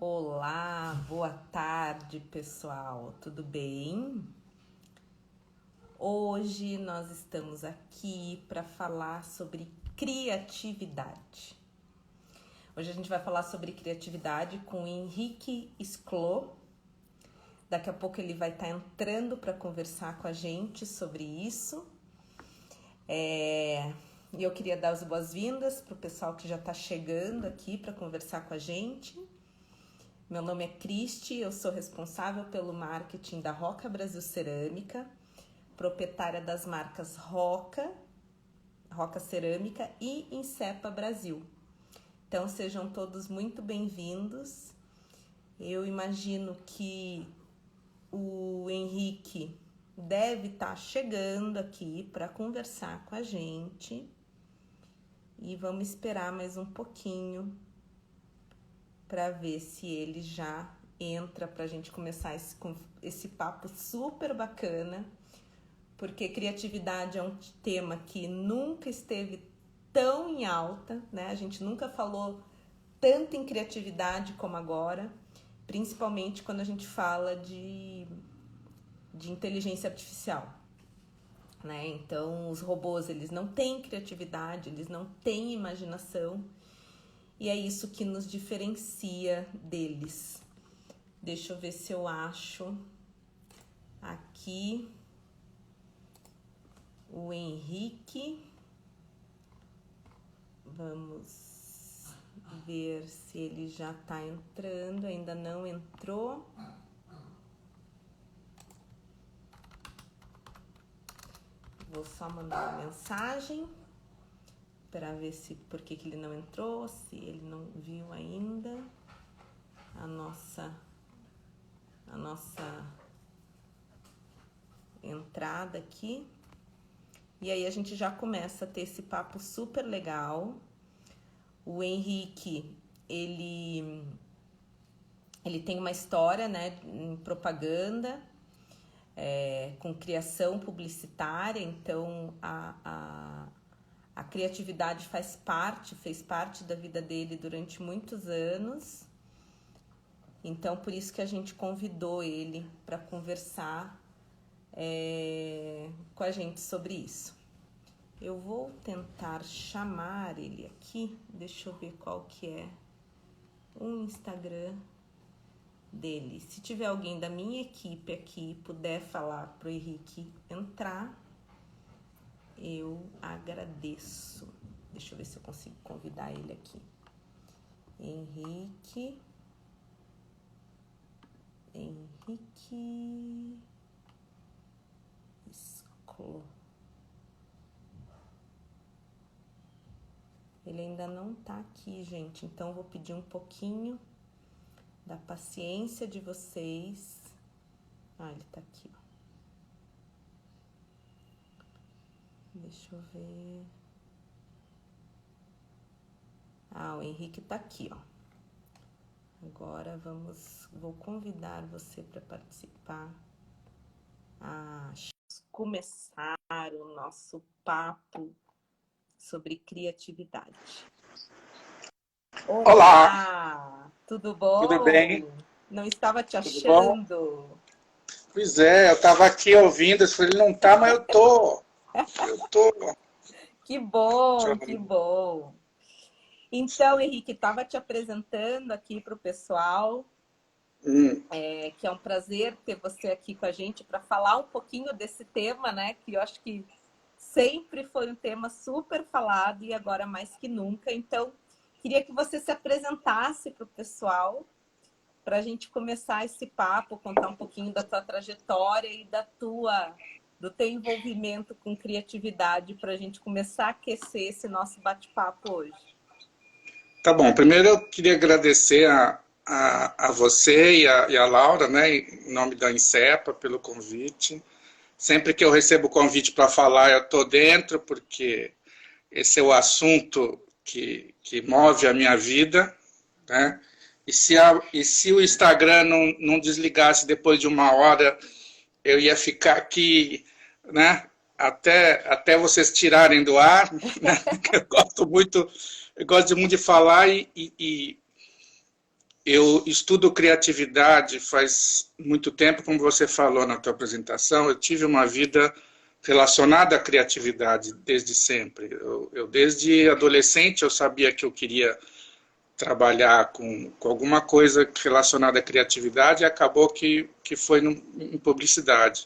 Olá, boa tarde, pessoal. Tudo bem? Hoje nós estamos aqui para falar sobre criatividade. Hoje a gente vai falar sobre criatividade com o Henrique Sclo. Daqui a pouco ele vai estar entrando para conversar com a gente sobre isso. E eu queria dar as boas-vindas para o pessoal que já está chegando aqui para conversar com a gente. Meu nome é Cristi, eu sou responsável pelo marketing da Roca Brasil Cerâmica, proprietária das marcas Roca Cerâmica e Insepa Brasil. Então sejam todos muito bem-vindos. Eu imagino que o Henrique deve estar chegando aqui para conversar com a gente e vamos esperar mais um pouquinho para ver se ele já entra para a gente começar esse papo super bacana, porque criatividade é um tema que nunca esteve tão em alta, né? A gente nunca falou tanto em criatividade como agora, principalmente quando a gente fala de inteligência artificial, né? Então, os robôs, eles não têm criatividade, eles não têm imaginação, e é isso que nos diferencia deles. Deixa eu ver se eu acho aqui o Henrique. Vamos ver se ele já está entrando. Ainda não entrou. Vou só mandar uma mensagem para ver se por que ele não entrou, se ele não viu ainda a nossa entrada aqui. E aí a gente já começa a ter esse papo super legal. O Henrique, ele tem uma história, né, em propaganda, com criação publicitária, então a criatividade fez parte da vida dele durante muitos anos. Então, por isso que a gente convidou ele para conversar com a gente sobre isso. Eu vou tentar chamar ele aqui. Deixa eu ver qual que é o Instagram dele. Se tiver alguém da minha equipe aqui e puder falar pro Henrique entrar, eu agradeço. Deixa eu ver se eu consigo convidar ele aqui. Henrique Sclo. Ele ainda não tá aqui, gente. Então, eu vou pedir um pouquinho da paciência de vocês. Ele tá aqui, ó. Deixa eu ver. O Henrique tá aqui, ó. Agora vou convidar você para participar. Começar o nosso papo sobre criatividade. Olá! Tudo bom? Tudo bem? Não estava te achando. Pois é, eu estava aqui ouvindo, eu falei, não tá, mas eu tô. Que bom, que bom. Então, Henrique, estava te apresentando aqui para o pessoal, que é um prazer ter você aqui com a gente para falar um pouquinho desse tema, né? Que eu acho que sempre foi um tema super falado e agora mais que nunca. Então, queria que você se apresentasse para o pessoal, para a gente começar esse papo, contar um pouquinho da tua trajetória e do teu envolvimento com criatividade, para a gente começar a aquecer esse nosso bate-papo hoje. Tá bom, primeiro eu queria agradecer a você e a Laura, né, em nome da Insepa, pelo convite. Sempre que eu recebo o convite para falar, eu estou dentro, porque esse é o assunto que move a minha vida, né? E se o Instagram não desligasse depois de uma hora, eu ia ficar aqui, né? Até vocês tirarem do ar, né? Eu gosto muito de falar e eu estudo criatividade faz muito tempo, como você falou na tua apresentação. Eu tive uma vida relacionada à criatividade desde sempre. Desde adolescente, eu sabia que eu queria trabalhar com alguma coisa relacionada à criatividade, e acabou que foi em publicidade.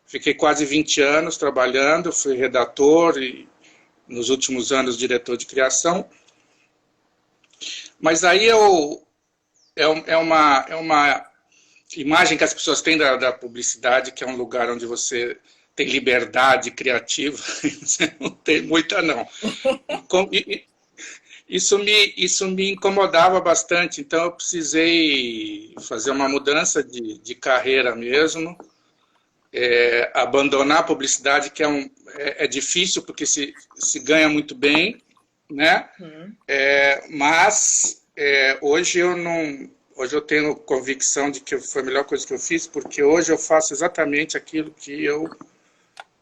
Fiquei quase 20 anos trabalhando, fui redator e, nos últimos anos, diretor de criação. Mas aí é uma imagem que as pessoas têm da publicidade, que é um lugar onde você tem liberdade criativa, você não tem muita, não. Isso me incomodava bastante, então eu precisei fazer uma mudança de carreira mesmo, abandonar a publicidade, que é difícil, porque se ganha muito bem, né? Mas hoje eu tenho convicção de que foi a melhor coisa que eu fiz, porque hoje eu faço exatamente aquilo que eu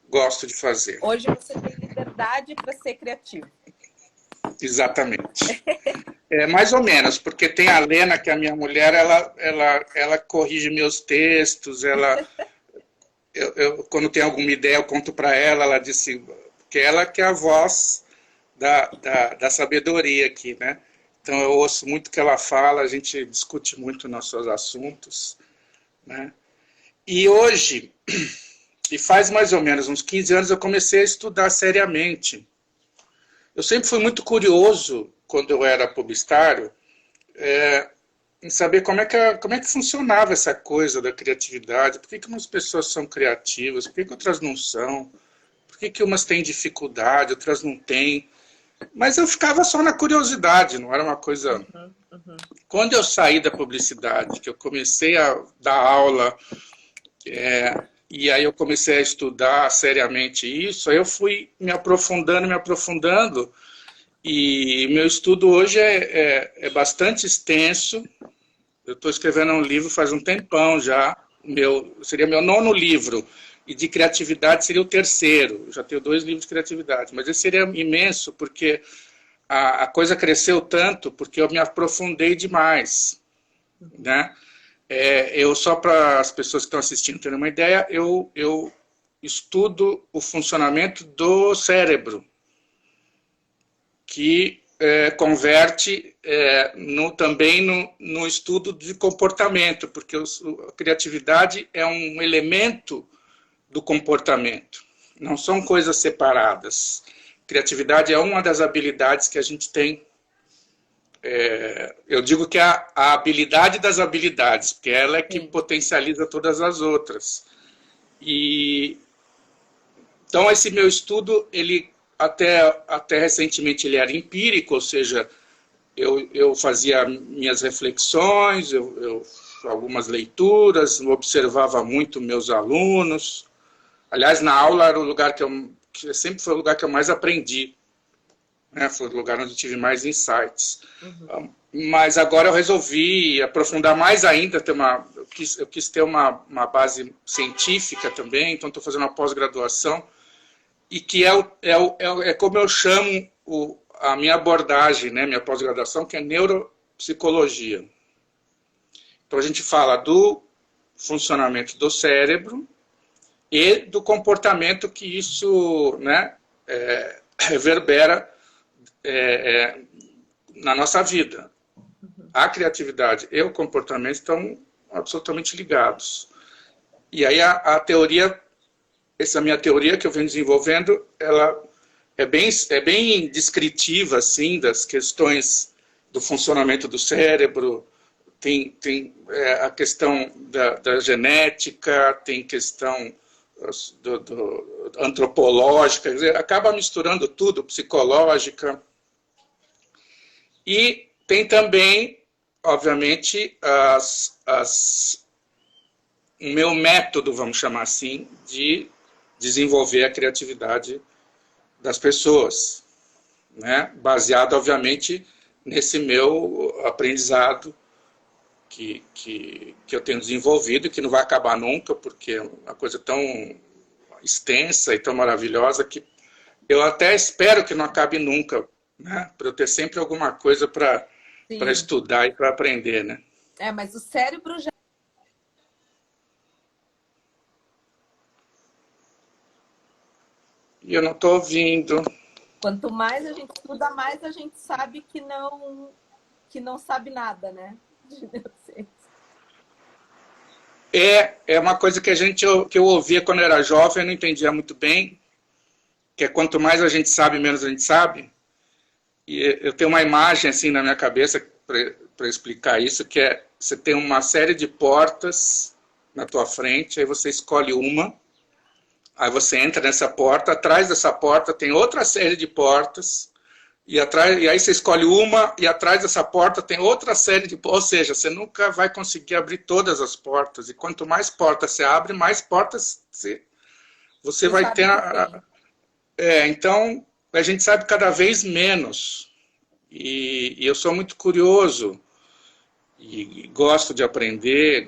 gosto de fazer. Hoje você tem liberdade para ser criativo. Exatamente. Mais ou menos, porque tem a Lena, que é a minha mulher, ela corrige meus textos, quando tem alguma ideia eu conto para ela diz assim, porque ela que é a voz da sabedoria aqui, né? Então eu ouço muito o que ela fala, a gente discute muito nossos assuntos, né? E hoje, e faz mais ou menos uns 15 anos, eu comecei a estudar seriamente. Eu sempre fui muito curioso, quando eu era publicitário, em saber como é que funcionava essa coisa da criatividade, por que umas pessoas são criativas, por que outras não são, por que umas têm dificuldade, outras não têm. Mas eu ficava só na curiosidade, não era uma coisa... Quando eu saí da publicidade, que eu comecei a dar aula, e aí eu comecei a estudar seriamente isso, aí eu fui me aprofundando, e meu estudo hoje é bastante extenso. Eu estou escrevendo um livro faz um tempão já, seria meu 9º livro, e de criatividade seria o 3º. Eu já tenho 2 livros de criatividade, mas esse seria imenso, porque a coisa cresceu tanto, porque eu me aprofundei demais, né? Só para as pessoas que estão assistindo terem uma ideia, eu estudo o funcionamento do cérebro, que converte também no estudo de comportamento, porque a criatividade é um elemento do comportamento, não são coisas separadas. Criatividade é uma das habilidades que a gente tem. Eu digo que é a habilidade das habilidades, porque ela é que potencializa todas as outras. Então, esse meu estudo, ele até recentemente, ele era empírico, ou seja, eu fazia minhas reflexões, algumas leituras, observava muito meus alunos. Aliás, na aula era o lugar que sempre foi o lugar que eu mais aprendi. Foi o lugar onde eu tive mais insights. Mas agora eu resolvi aprofundar mais ainda, eu quis ter uma base científica também, então estou fazendo uma pós-graduação, e que é como eu chamo a minha abordagem, né, minha pós-graduação, que é neuropsicologia. Então a gente fala do funcionamento do cérebro e do comportamento que isso, né, reverbera na nossa vida. A criatividade e o comportamento estão absolutamente ligados. E aí a teoria, essa minha teoria que eu venho desenvolvendo, ela é bem descritiva assim, das questões do funcionamento do cérebro. Tem a questão da genética, tem questão antropológica, quer dizer, acaba misturando tudo, psicológica. E tem também, obviamente, o meu método, vamos chamar assim, de desenvolver a criatividade das pessoas, né? Baseado, obviamente, nesse meu aprendizado que eu tenho desenvolvido, que não vai acabar nunca, porque é uma coisa tão extensa e tão maravilhosa que eu até espero que não acabe nunca, né? Para eu ter sempre alguma coisa para estudar e para aprender, né? Mas o cérebro já... E eu não estou ouvindo. Quanto mais a gente estuda, mais a gente sabe que não sabe nada, né? De neurociência. É uma coisa que eu ouvia quando eu era jovem, eu não entendia muito bem, que é quanto mais a gente sabe, menos a gente sabe. E eu tenho uma imagem assim na minha cabeça para explicar isso, que é, você tem uma série de portas na tua frente, aí você escolhe uma, aí você entra nessa porta, atrás dessa porta tem outra série de portas, e aí você escolhe uma, e atrás dessa porta tem outra série de portas, ou seja, você nunca vai conseguir abrir todas as portas, e quanto mais portas você abre, mais portas você vai ter... Então, a gente sabe cada vez menos, e eu sou muito curioso, e gosto de aprender,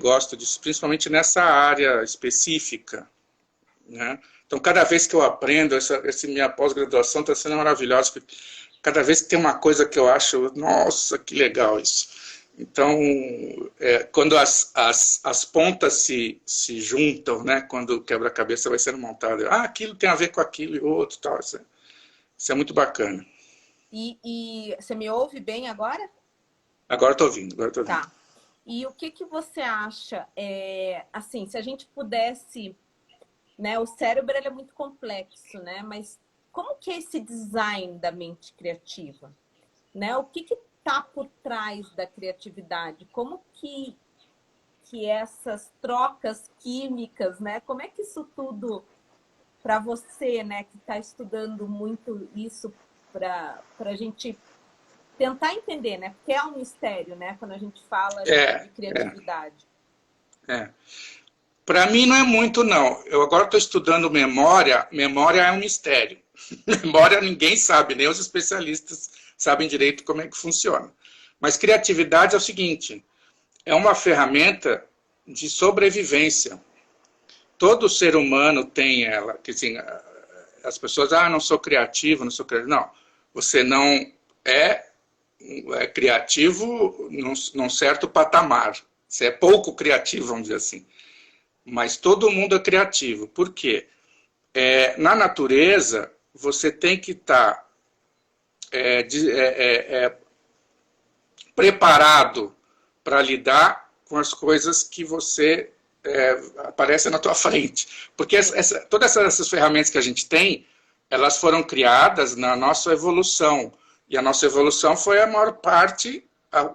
principalmente nessa área específica, né? Então, cada vez que eu aprendo, essa minha pós-graduação está sendo maravilhosa, porque cada vez que tem uma coisa que eu acho, nossa, que legal isso. Então, quando as pontas se juntam, né? Quando o quebra-cabeça vai sendo montado, aquilo tem a ver com aquilo e outro, tal. Isso é muito bacana. E você me ouve bem agora? Agora estou ouvindo, Tá. E o que você acha, assim, se a gente pudesse, né, o cérebro ele é muito complexo, né, mas como que é esse design da mente criativa? Né? O que está por trás da criatividade? Como que essas trocas químicas, né, como é que isso tudo, para você, né, que está estudando muito isso, para a gente tentar entender, né? Porque é um mistério, né? Quando a gente fala de criatividade. Para mim não é muito, não. Eu agora estou estudando memória. Memória é um mistério. Memória ninguém sabe, nem os especialistas sabem direito como é que funciona. Mas criatividade é o seguinte, é uma ferramenta de sobrevivência. Todo ser humano tem ela. Que, assim, as pessoas, não sou criativo, não sou criativo. Não, você não é criativo num certo patamar. Você é pouco criativo, vamos dizer assim. Mas todo mundo é criativo. Por quê? Na natureza, você tem que estar preparado para lidar com as coisas que você aparecem na tua frente. Porque todas essas ferramentas que a gente tem, elas foram criadas na nossa evolução. E a nossa evolução foi a maior parte,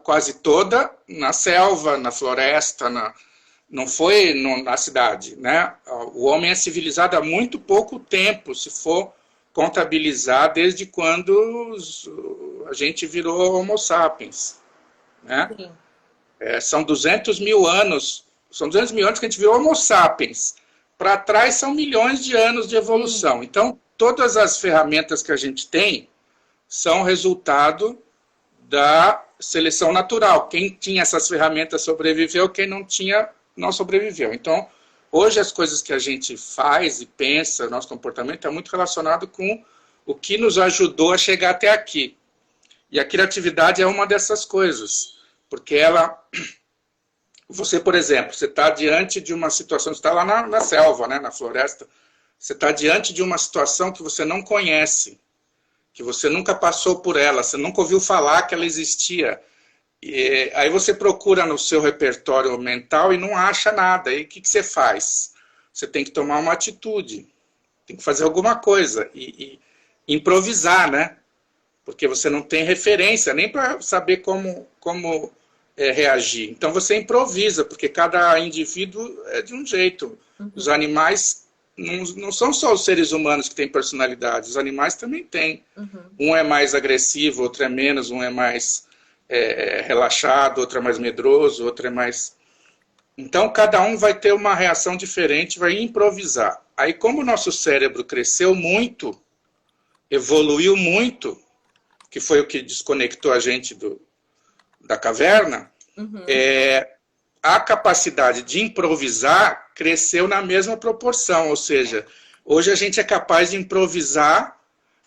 quase toda, na selva, na floresta, não foi na cidade, né? O homem é civilizado há muito pouco tempo, se for contabilizar desde quando a gente virou Homo sapiens, né? São 200 mil anos, que a gente virou Homo sapiens. Para trás são milhões de anos de evolução. Então, todas as ferramentas que a gente tem são resultado da seleção natural. Quem tinha essas ferramentas sobreviveu, quem não tinha não sobreviveu. Então, hoje as coisas que a gente faz e pensa, nosso comportamento é muito relacionado com o que nos ajudou a chegar até aqui. E a criatividade é uma dessas coisas, porque você, por exemplo, você está diante de uma situação, você está lá na selva, né, na floresta, você está diante de uma situação que você não conhece, que você nunca passou por ela, você nunca ouviu falar que ela existia. E aí você procura no seu repertório mental e não acha nada. E o que você faz? Você tem que tomar uma atitude, tem que fazer alguma coisa e improvisar, né? Porque você não tem referência nem para saber como reagir. Então você improvisa, porque cada indivíduo é de um jeito. Os animais não são só os seres humanos que têm personalidade, os animais também têm. Um é mais agressivo, outro é menos, um é mais relaxado, outro é mais medroso, outro é mais... Então, cada um vai ter uma reação diferente, vai improvisar. Aí, como o nosso cérebro cresceu muito, evoluiu muito, que foi o que desconectou a gente da caverna, a capacidade de improvisar cresceu na mesma proporção. Ou seja, hoje a gente é capaz de improvisar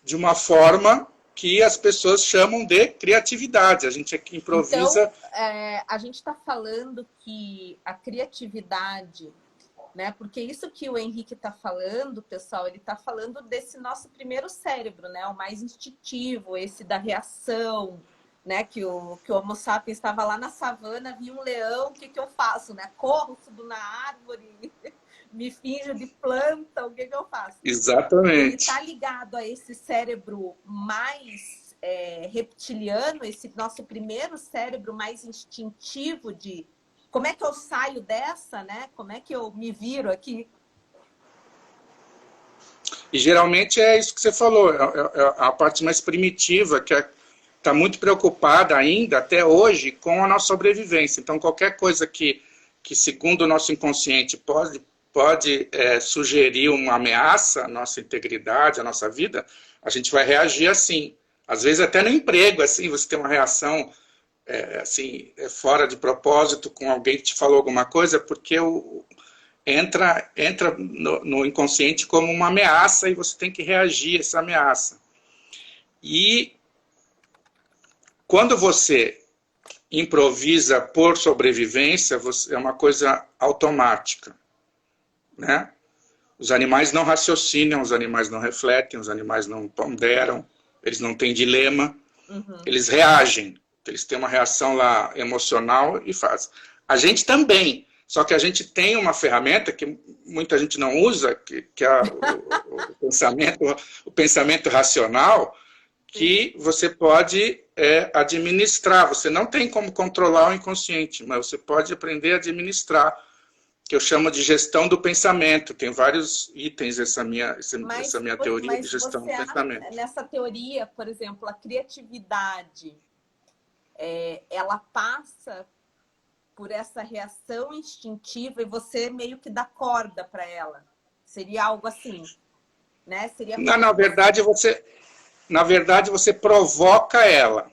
de uma forma que as pessoas chamam de criatividade. A gente aqui improvisa... Então, a gente está falando que a criatividade, né? Porque isso que o Henrique está falando, pessoal, ele está falando desse nosso primeiro cérebro, né? O mais instintivo, esse da reação, né? Que o Homo sapiens estava lá na savana, viu um leão, o que eu faço, né? Corro, subo na árvore, me finjo de planta, o que eu faço? Exatamente. Ele está ligado a esse cérebro mais reptiliano, esse nosso primeiro cérebro mais instintivo de como é que eu saio dessa, né? Como é que eu me viro aqui? E geralmente é isso que você falou, é a parte mais primitiva, que está muito preocupada ainda, até hoje, com a nossa sobrevivência. Então, qualquer coisa que segundo o nosso inconsciente, pode sugerir uma ameaça à nossa integridade, à nossa vida, a gente vai reagir assim. Às vezes até no emprego, assim, você tem uma reação fora de propósito com alguém que te falou alguma coisa, porque entra no inconsciente como uma ameaça e você tem que reagir a essa ameaça. E quando você improvisa por sobrevivência, é uma coisa automática, né? Os animais não raciocinam, os animais não refletem, os animais não ponderam, eles não têm dilema, eles reagem, eles têm uma reação lá emocional e fazem. A gente também, só que a gente tem uma ferramenta que muita gente não usa, que é o pensamento racional, que você pode administrar. Você não tem como controlar o inconsciente, mas você pode aprender a administrar, que eu chamo de gestão do pensamento. Tem vários itens essa minha teoria de gestão do pensamento. Nessa teoria, por exemplo, a criatividade, ela passa por essa reação instintiva e você meio que dá corda para ela. Seria algo assim, né? Na verdade, você provoca ela.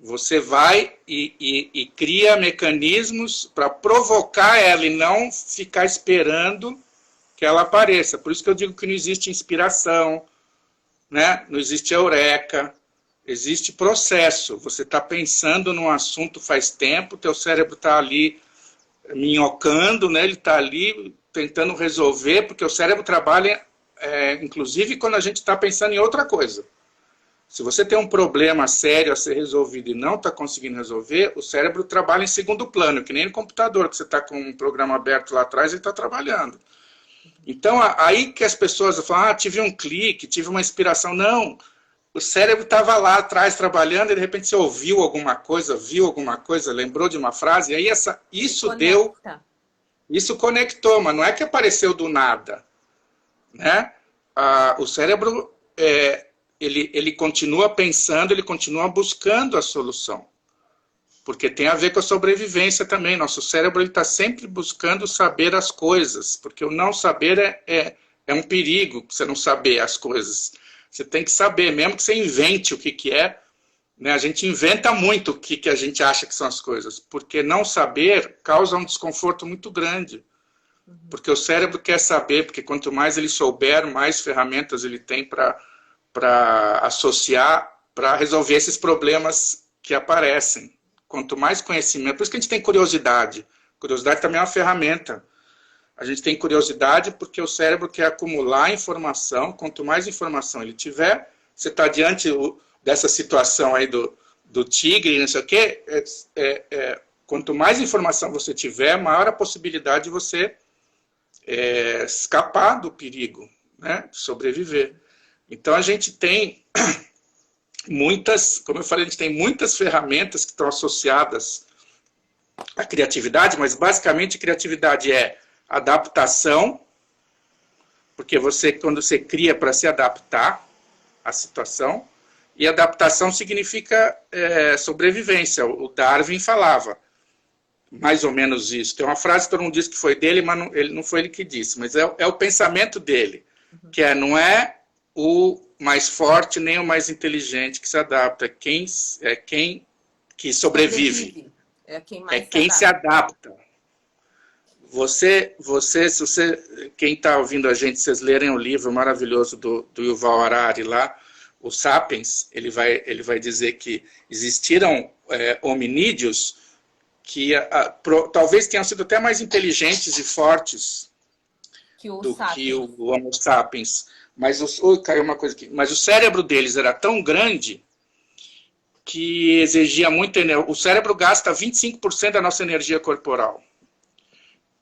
Você vai e cria mecanismos para provocar ela e não ficar esperando que ela apareça. Por isso que eu digo que não existe inspiração, né? Não existe eureka, existe processo. Você está pensando num assunto faz tempo, teu cérebro está ali minhocando, né? Ele está ali tentando resolver, porque o cérebro trabalha, inclusive, quando a gente está pensando em outra coisa. Se você tem um problema sério a ser resolvido e não está conseguindo resolver, o cérebro trabalha em segundo plano, que nem no computador, que você está com um programa aberto lá atrás e está trabalhando. Então, aí que as pessoas falam, tive um clique, tive uma inspiração. Não, o cérebro estava lá atrás trabalhando e de repente você ouviu alguma coisa, viu alguma coisa, lembrou de uma frase, e aí isso conectou, mas não é que apareceu do nada, né? O cérebro... Ele continua pensando, ele continua buscando a solução. Porque tem a ver com a sobrevivência também. Nosso cérebro está sempre buscando saber as coisas. Porque o não saber é um perigo, você não saber as coisas. Você tem que saber, mesmo que você invente o que é. Né? A gente inventa muito o que a gente acha que são as coisas. Porque não saber causa um desconforto muito grande. Porque o cérebro quer saber, porque quanto mais ele souber, mais ferramentas ele tem para associar, para resolver esses problemas que aparecem. Quanto mais conhecimento, por isso que a gente tem curiosidade. Curiosidade também é uma ferramenta. A gente tem curiosidade porque o cérebro quer acumular informação. Quanto mais informação ele tiver, você está diante dessa situação aí do tigre, não sei o quê, quanto mais informação você tiver, maior a possibilidade de você escapar do perigo, né? Sobreviver. Então, a gente tem como eu falei, a gente tem muitas ferramentas que estão associadas à criatividade, mas basicamente criatividade é adaptação, porque quando você cria para se adaptar à situação, e adaptação significa sobrevivência. O Darwin falava mais ou menos isso. Tem uma frase que todo mundo diz que foi dele, mas não foi ele que disse, mas é o pensamento dele, que não é o mais forte nem o mais inteligente que se adapta, é quem que sobrevive. É quem se adapta. Quem está ouvindo a gente, vocês lerem o livro maravilhoso do Yuval Harari lá, o Sapiens, ele vai dizer que existiram hominídeos que talvez tenham sido até mais inteligentes e fortes do que o Homo sapiens. Mas caiu uma coisa aqui. Mas o cérebro deles era tão grande que exigia muita energia. O cérebro gasta 25% da nossa energia corporal.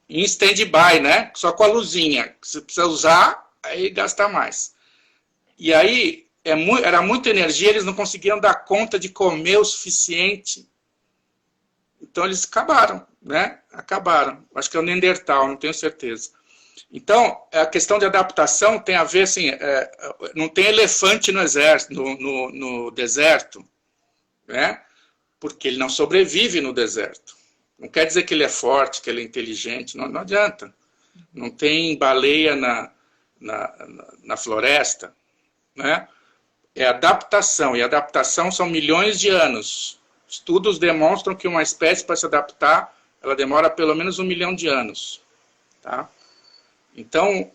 Em stand-by, né? Só com a luzinha. Você precisa usar, aí gasta mais. E aí, era muita energia, eles não conseguiam dar conta de comer o suficiente. Então, eles acabaram, né? Acabaram. Acho que é o Neandertal, não tenho certeza. Então, a questão de adaptação tem a ver, assim, não tem elefante no exército, no deserto, né? Porque ele não sobrevive no deserto. Não quer dizer que ele é forte, que ele é inteligente, não adianta. Não tem baleia na floresta, né? É adaptação, e adaptação são milhões de anos. Estudos demonstram que uma espécie, para se adaptar, ela demora pelo menos 1 milhão de anos. Tá? Então,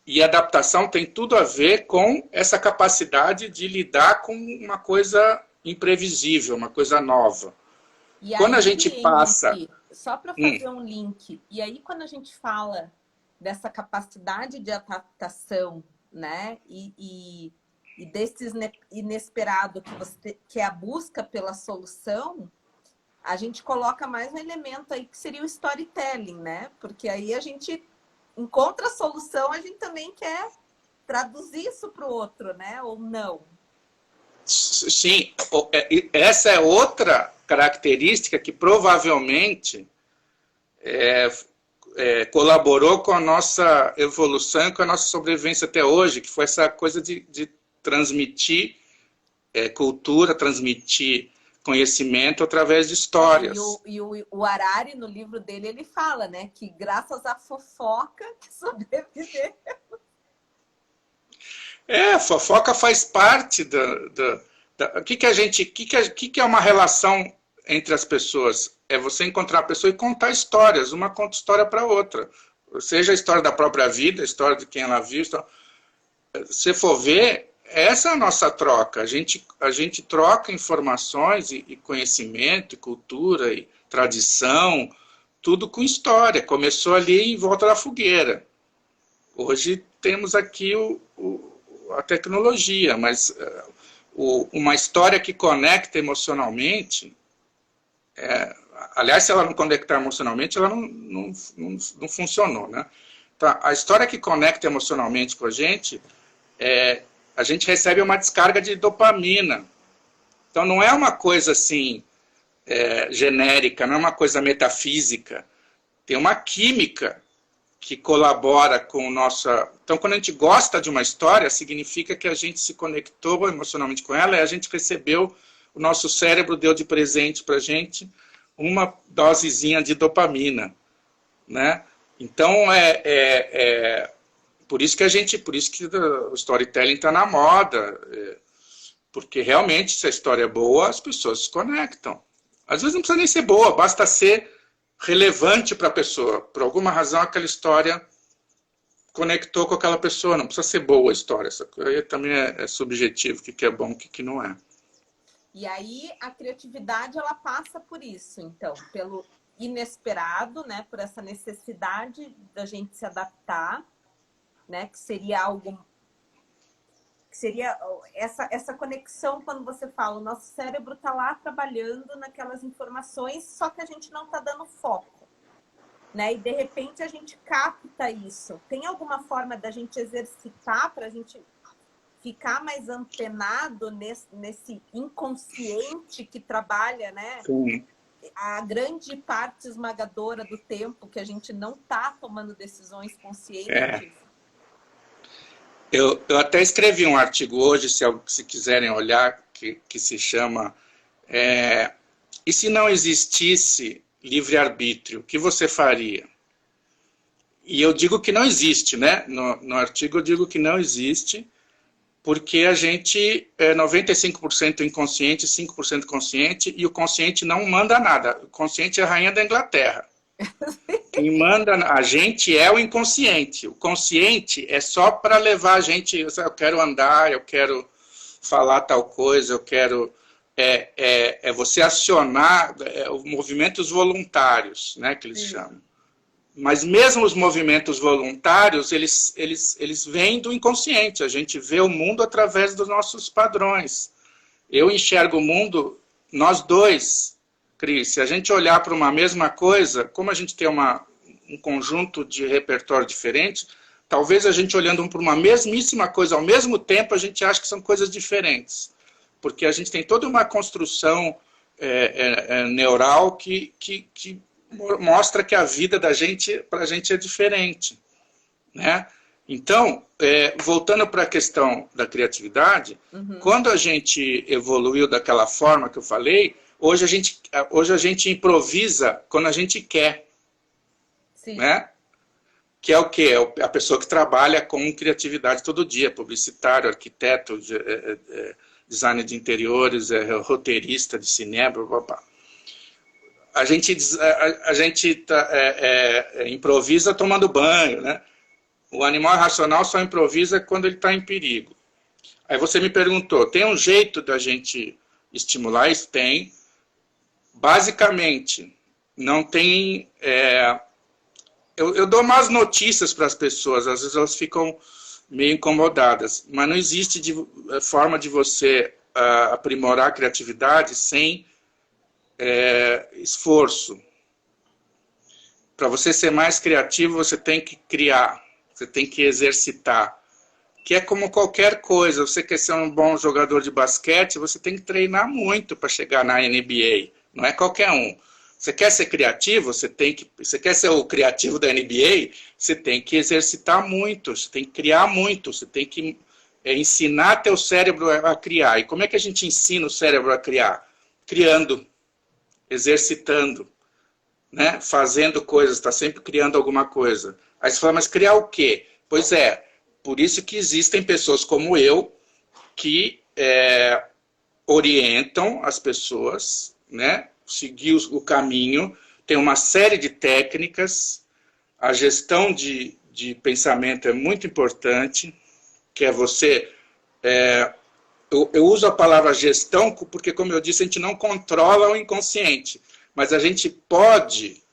e adaptação tem tudo a ver com essa capacidade de lidar com uma coisa imprevisível, uma coisa nova. E quando aí, a gente passa... Henrique, só para fazer um link, e aí quando a gente fala dessa capacidade de adaptação, né, e desse inesperado que é a busca pela solução, a gente coloca mais um elemento aí que seria o storytelling, né? Porque aí a gente encontra a solução, a gente também quer traduzir isso para o outro, né? Ou não? Sim, essa é outra característica que provavelmente colaborou com a nossa evolução, com a nossa sobrevivência até hoje, que foi essa coisa de transmitir cultura, transmitir conhecimento através de histórias. E o Harari, no livro dele, ele fala, né, que graças à fofoca que sobreviveu. Fofoca faz parte o que é uma relação entre as pessoas? É você encontrar a pessoa e contar histórias. Uma conta história para a outra. Seja a história da própria vida, a história de quem ela viu. Se for ver, essa é a nossa troca. A gente troca informações e conhecimento, e cultura, e tradição, tudo com história. Começou ali em volta da fogueira. Hoje temos aqui a tecnologia, mas uma história que conecta emocionalmente, aliás, se ela não conectar emocionalmente, ela não funcionou, né? Então, a história que conecta emocionalmente com a gente recebe uma descarga de dopamina. Então, não é uma coisa assim, genérica, não é uma coisa metafísica. Tem uma química que colabora com o nosso... Então, quando a gente gosta de uma história, significa que a gente se conectou emocionalmente com ela e a gente recebeu, o nosso cérebro deu de presente para a gente uma dosezinha de dopamina, né? Então, por isso que o storytelling está na moda, porque realmente, se a história é boa, as pessoas se conectam. Às vezes não precisa nem ser boa, basta ser relevante para a pessoa. Por alguma razão, aquela história conectou com aquela pessoa. Não precisa ser boa a história. Isso aí também é subjetivo, o que é bom, o que não é. E aí, a criatividade, ela passa por isso, então, pelo inesperado, né? Por essa necessidade da gente se adaptar, né? Que seria algo... Que seria essa conexão quando você fala, o nosso cérebro está lá trabalhando naquelas informações, só que a gente não está dando foco, né? E de repente a gente capta isso. Tem alguma forma da gente exercitar para a gente ficar mais antenado nesse inconsciente que trabalha, né? Sim. A grande parte esmagadora do tempo que a gente não está tomando decisões conscientes. Eu até escrevi um artigo hoje, se quiserem olhar, que se chama E se não existisse livre-arbítrio, o que você faria? E eu digo que não existe, né? No artigo eu digo que não existe, porque a gente é 95% inconsciente, 5% consciente, e o consciente não manda nada. O consciente é a rainha da Inglaterra. Quem manda a gente é o inconsciente. O consciente é só para levar a gente. Eu quero andar, eu quero falar tal coisa, eu quero. É você acionar os movimentos voluntários, né, que eles chamam. Mas mesmo os movimentos voluntários, eles vêm do inconsciente. A gente vê o mundo através dos nossos padrões. Eu enxergo o mundo, nós dois, Cris, se a gente olhar para uma mesma coisa, como a gente tem um conjunto de repertório diferente, talvez a gente olhando para uma mesmíssima coisa ao mesmo tempo, a gente acha que são coisas diferentes. Porque a gente tem toda uma construção neural que mostra que a vida da gente, para a gente, é diferente. Né? Então, voltando para a questão da criatividade, quando a gente evoluiu daquela forma que eu falei, hoje a gente improvisa quando a gente quer. Sim. Né? Que é o quê? É a pessoa que trabalha com criatividade todo dia, publicitário, arquiteto, designer de interiores, roteirista de cinema, blá, blá, blá. A gente improvisa tomando banho, né? O animal irracional só improvisa quando ele está em perigo. Aí você me perguntou, tem um jeito da gente estimular isso? Tem. Basicamente, não tem... Eu dou más notícias para as pessoas, às vezes elas ficam meio incomodadas, mas não existe forma de você aprimorar a criatividade sem esforço. Para você ser mais criativo, você tem que criar, você tem que exercitar. Que é como qualquer coisa, você quer ser um bom jogador de basquete, você tem que treinar muito para chegar na NBA, não é qualquer um. Você quer ser criativo, você quer ser o criativo da NBA, você tem que exercitar muito, você tem que criar muito, você tem que ensinar teu cérebro a criar. E como é que a gente ensina o cérebro a criar? Criando, exercitando, né? Fazendo coisas, está sempre criando alguma coisa. Aí você fala, mas criar o quê? Pois é, por isso que existem pessoas como eu que orientam as pessoas, né? Seguir o caminho, tem uma série de técnicas, a gestão de pensamento é muito importante, que é você... eu uso a palavra gestão porque, como eu disse, a gente não controla o inconsciente, mas a gente pode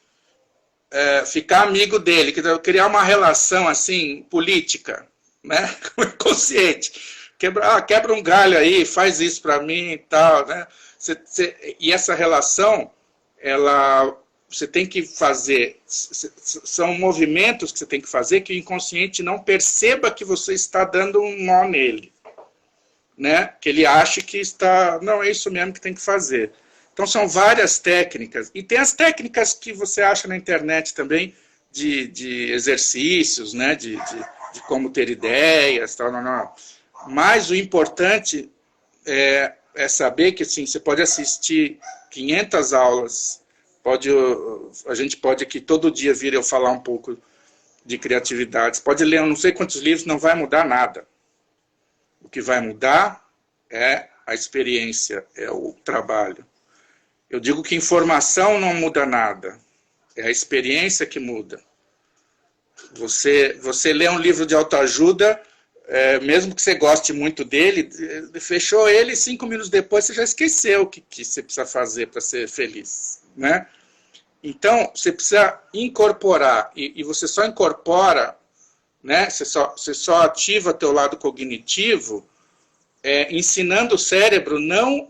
ficar amigo dele, criar uma relação assim, política, né? Com o inconsciente. Quebra um galho aí, faz isso para mim e tal, né? E essa relação, você tem que fazer, são movimentos que você tem que fazer que o inconsciente não perceba que você está dando um nó nele, né? Que ele ache que está, não, é isso mesmo que tem que fazer. Então são várias técnicas, e tem as técnicas que você acha na internet também, de exercícios, né? de como ter ideias, tal, não. Mas o importante é saber que assim, você pode assistir 500 aulas, a gente pode aqui todo dia vir eu falar um pouco de criatividade, você pode ler eu não sei quantos livros, não vai mudar nada. O que vai mudar é a experiência, é o trabalho. Eu digo que informação não muda nada, é a experiência que muda. Você lê um livro de autoajuda, mesmo que você goste muito dele, fechou ele, 5 minutos depois você já esqueceu o que você precisa fazer para ser feliz, né? Então, você precisa incorporar, e você só incorpora, né? Você só ativa teu lado cognitivo, ensinando o cérebro, não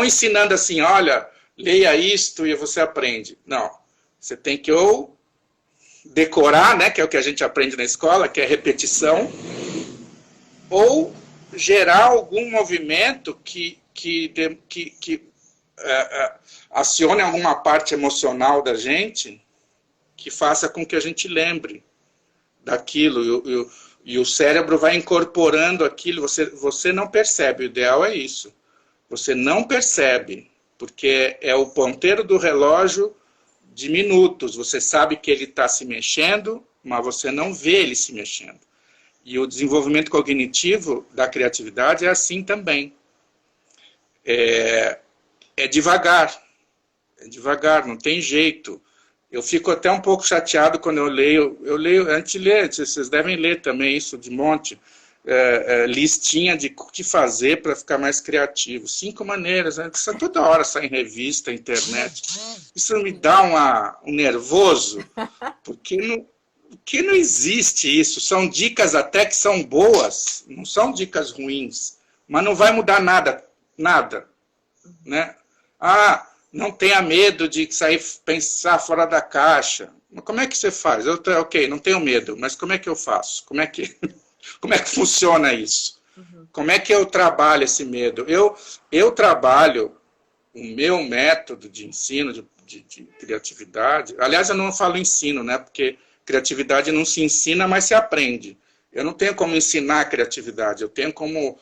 ensinando assim, olha, leia isto e você aprende. Não, você tem que ou decorar, né, que é o que a gente aprende na escola, que é repetição, ou gerar algum movimento que acione alguma parte emocional da gente, que faça com que a gente lembre daquilo, e o cérebro vai incorporando aquilo, você não percebe, o ideal é isso. Você não percebe, porque é o ponteiro do relógio de minutos. Você sabe que ele está se mexendo, mas você não vê ele se mexendo. E o desenvolvimento cognitivo da criatividade é assim também. É devagar. devagar, não tem jeito. Eu fico até um pouco chateado quando eu leio, antes de ler, vocês devem ler também isso de monte, listinha de o que fazer para ficar mais criativo. 5 maneiras, né? Isso toda hora sai em revista, internet. Isso me dá um nervoso, porque não existe isso. São dicas até que são boas, não são dicas ruins, mas não vai mudar nada, nada, né? Não tenha medo de pensar fora da caixa. Mas como é que você faz? Ok, não tenho medo, mas como é que eu faço? Como é que funciona isso? Como é que eu trabalho esse medo? Eu trabalho o meu método de ensino, de criatividade. Aliás, eu não falo ensino, né? Porque criatividade não se ensina, mas se aprende. Eu não tenho como ensinar a criatividade, eu tenho como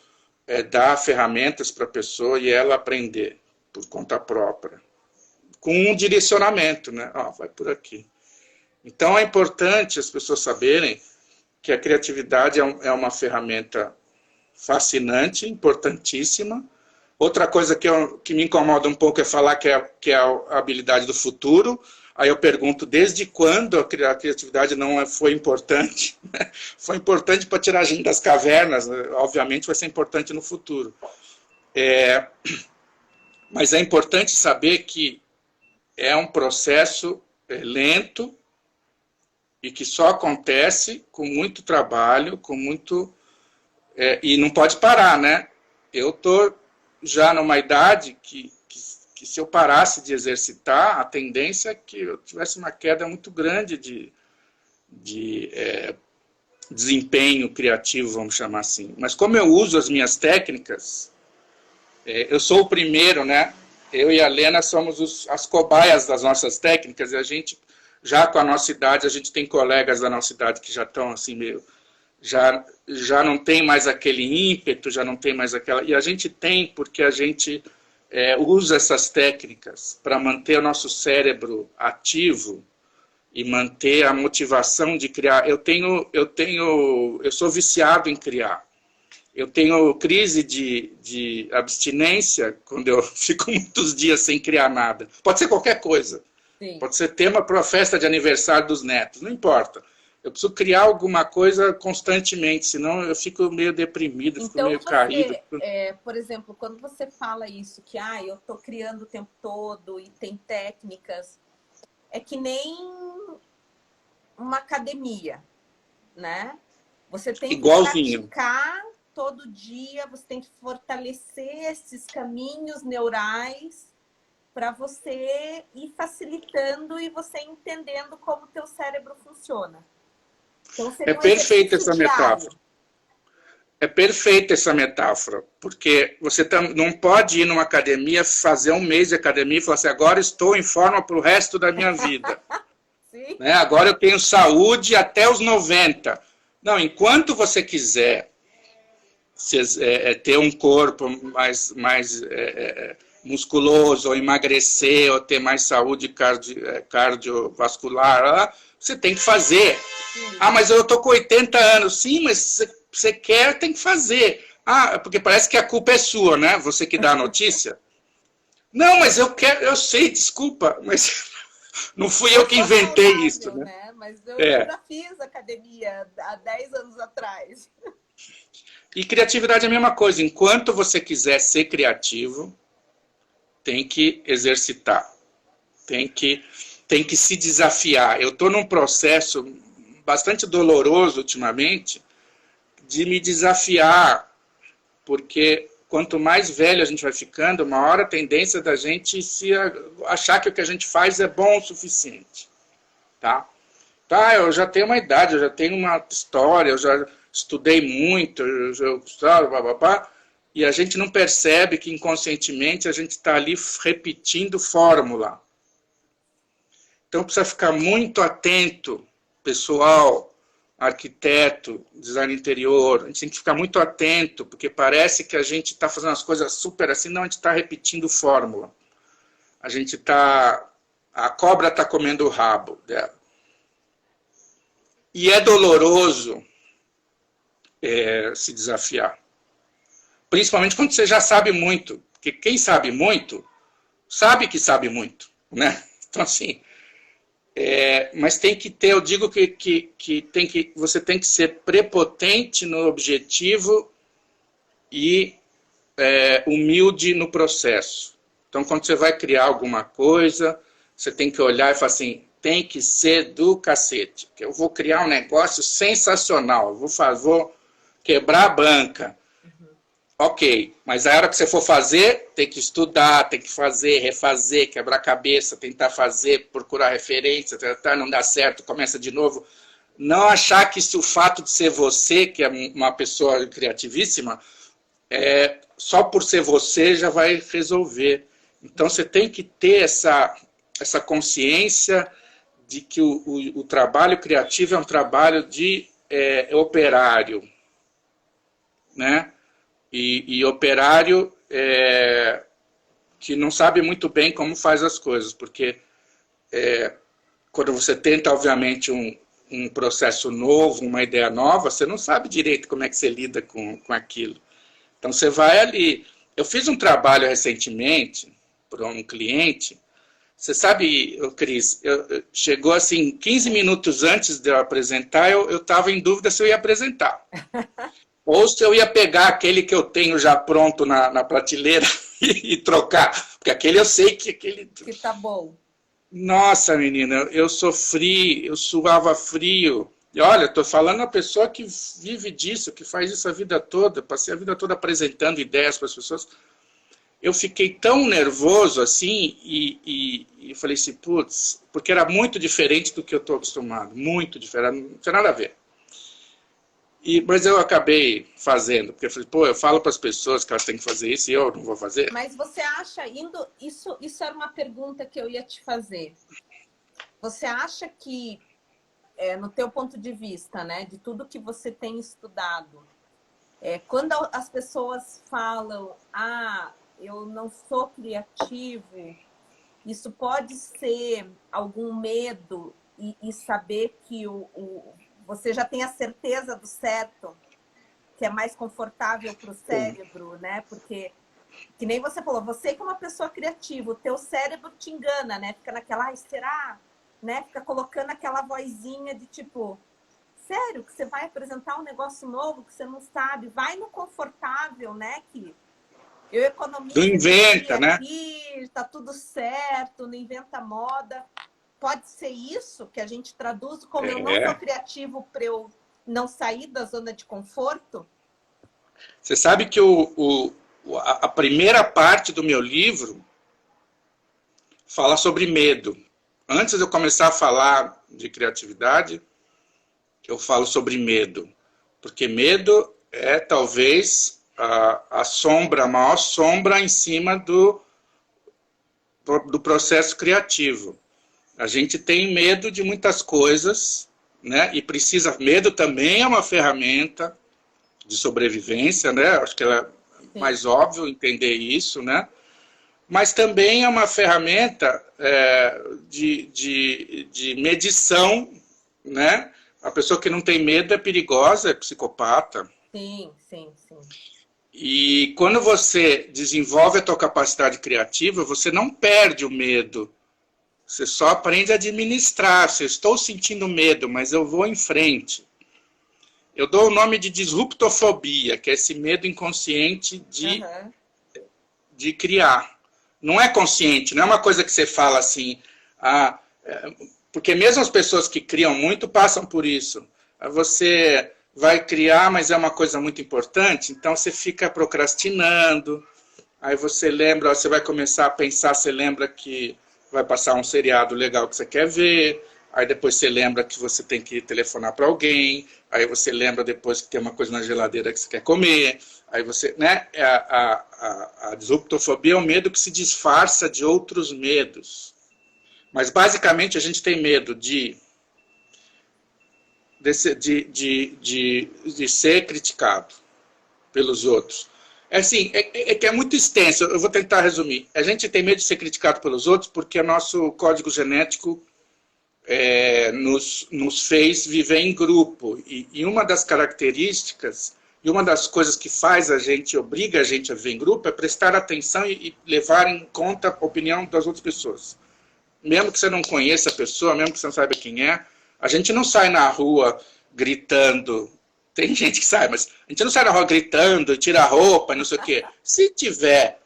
dar ferramentas para a pessoa e ela aprender por conta própria, com um direcionamento, né? Vai por aqui. Então é importante as pessoas saberem que a criatividade é uma ferramenta fascinante, importantíssima. Outra coisa que me incomoda um pouco é falar que é a habilidade do futuro. Aí eu pergunto, desde quando a criatividade não foi importante? Foi importante para tirar a gente das cavernas, né? Obviamente vai ser importante no futuro. Mas é importante saber que é um processo lento e que só acontece com muito trabalho, com muito... e não pode parar, né? Eu estou já numa idade que se eu parasse de exercitar, a tendência é que eu tivesse uma queda muito grande de desempenho criativo, vamos chamar assim. Mas como eu uso as minhas técnicas, eu sou o primeiro, né? Eu e a Lena somos as cobaias das nossas técnicas, e a gente, já com a nossa idade, a gente tem colegas da nossa idade que já estão assim meio... Já não tem mais aquele ímpeto, já não tem mais aquela... E a gente tem porque a gente usa essas técnicas para manter o nosso cérebro ativo e manter a motivação de criar. Eu sou viciado em criar. Eu tenho crise de abstinência quando eu fico muitos dias sem criar nada. Pode ser qualquer coisa. Sim. Pode ser tema para a festa de aniversário dos netos, não importa. Eu preciso criar alguma coisa constantemente, senão eu fico meio deprimido, então, fico meio caído. Por exemplo, quando você fala isso, que eu estou criando o tempo todo e tem técnicas, é que nem uma academia, né? Você tem que praticar todo dia, você tem que fortalecer esses caminhos neurais para você ir facilitando e você entendendo como o teu cérebro funciona. Então, é perfeita essa metáfora. É perfeita essa metáfora, porque você não pode ir numa academia, fazer um mês de academia e falar assim, agora estou em forma para o resto da minha vida. Sim. Né? Agora eu tenho saúde até os 90. Não, enquanto você quiser ter um corpo mais musculoso, ou emagrecer, ou ter mais saúde cardiovascular, você tem que fazer. Sim. Mas eu estou com 80 anos. Sim, mas você quer, tem que fazer. Porque parece que a culpa é sua, né? Você que dá a notícia. Não, mas eu quero, eu sei, desculpa, mas não fui eu que inventei isso. Né? Mas eu já fiz academia há 10 anos atrás. E criatividade é a mesma coisa. Enquanto você quiser ser criativo, tem que exercitar. Tem que se desafiar. Eu estou num processo bastante doloroso ultimamente de me desafiar, porque quanto mais velho a gente vai ficando, maior a tendência da gente achar que o que a gente faz é bom o suficiente. Tá, eu já tenho uma idade, eu já tenho uma história, eu já estudei muito, e a gente não percebe que inconscientemente a gente está ali repetindo fórmula. Então precisa ficar muito atento, pessoal, arquiteto, design interior, a gente tem que ficar muito atento, porque parece que a gente está fazendo as coisas super assim, não, a gente está repetindo fórmula. A cobra está comendo o rabo dela. E é doloroso se desafiar. Principalmente quando você já sabe muito. Porque quem sabe muito, sabe que sabe muito. né? Então, assim, mas tem que ter, eu digo que você tem que ser prepotente no objetivo e humilde no processo. Então, quando você vai criar alguma coisa, você tem que olhar e falar assim, tem que ser do cacete. Eu vou criar um negócio sensacional, vou quebrar a banca. Ok, mas a hora que você for fazer, tem que estudar, tem que fazer, refazer, quebrar a cabeça, tentar fazer, procurar referência, tentar, não dá certo, começa de novo. Não achar que se o fato de ser você, que é uma pessoa criativíssima, só por ser você já vai resolver. Então você tem que ter essa consciência de que o trabalho criativo é um trabalho de operário, né? E operário que não sabe muito bem como faz as coisas, porque quando você tenta, obviamente, um processo novo, uma ideia nova, você não sabe direito como é que você lida com aquilo. Então você vai ali. Eu fiz um trabalho recentemente para um cliente. Você sabe, Cris, chegou assim, 15 minutos antes de eu apresentar, eu estava em dúvida se eu ia apresentar. Ou se eu ia pegar aquele que eu tenho já pronto na prateleira e trocar. Porque aquele eu sei que aquele... Que tá bom. Nossa, menina, eu sofri, eu suava frio. E olha, estou falando a pessoa que vive disso, que faz isso a vida toda. Passei a vida toda apresentando ideias para as pessoas. Eu fiquei tão nervoso assim e falei assim, putz, porque era muito diferente do que eu estou acostumado. Muito diferente, não tinha nada a ver. Mas eu acabei fazendo, porque eu falei, pô, eu falo para as pessoas que elas têm que fazer isso e eu não vou fazer. Mas você acha, isso era uma pergunta que eu ia te fazer. Você acha que, no teu ponto de vista, né, de tudo que você tem estudado, quando as pessoas falam, eu não sou criativo, isso pode ser algum medo e saber que você já tem a certeza do certo, que é mais confortável para o cérebro, né? Porque, que nem você falou, você que é uma pessoa criativa, o teu cérebro te engana, né? Fica naquela, será? Né? Fica colocando aquela vozinha de tipo, sério, que você vai apresentar um negócio novo que você não sabe? Vai no confortável, né? Que eu economizo não inventa, né? Aqui, tá tudo certo, não inventa moda. Pode ser isso que a gente traduz como eu não sou criativo para eu não sair da zona de conforto? Você sabe que a primeira parte do meu livro fala sobre medo. Antes de eu começar a falar de criatividade, eu falo sobre medo. Porque medo é talvez a maior sombra em cima do processo criativo. A gente tem medo de muitas coisas, né? E medo também é uma ferramenta de sobrevivência, né? Acho que é mais óbvio entender isso, né? Mas também é uma ferramenta de medição, né? A pessoa que não tem medo é perigosa, é psicopata. Sim, sim, sim. E quando você desenvolve a tua capacidade criativa, você não perde o medo. Você só aprende a administrar. Se eu estou sentindo medo, mas eu vou em frente. Eu dou o nome de disruptofobia, que é esse medo inconsciente de criar. Não é consciente, não é uma coisa que você fala assim. Porque mesmo as pessoas que criam muito passam por isso. Você vai criar, mas é uma coisa muito importante, então você fica procrastinando. Aí você lembra, você vai começar a pensar, você lembra que vai passar um seriado legal que você quer ver, aí depois você lembra que você tem que telefonar para alguém, aí você lembra depois que tem uma coisa na geladeira que você quer comer, aí você, né? A disruptofobia é um medo que se disfarça de outros medos. Mas basicamente a gente tem medo de ser criticado pelos outros. Que é muito extenso, eu vou tentar resumir. A gente tem medo de ser criticado pelos outros porque o nosso código genético nos fez viver em grupo. E uma das características, e uma das coisas que obriga a gente a viver em grupo, é prestar atenção e levar em conta a opinião das outras pessoas. mesmo que você não conheça a pessoa, mesmo que você não saiba quem é, a gente não sai na rua gritando. Tem gente que sai, mas a gente não sai na rua gritando, tira a roupa, não sei o quê. Se tiver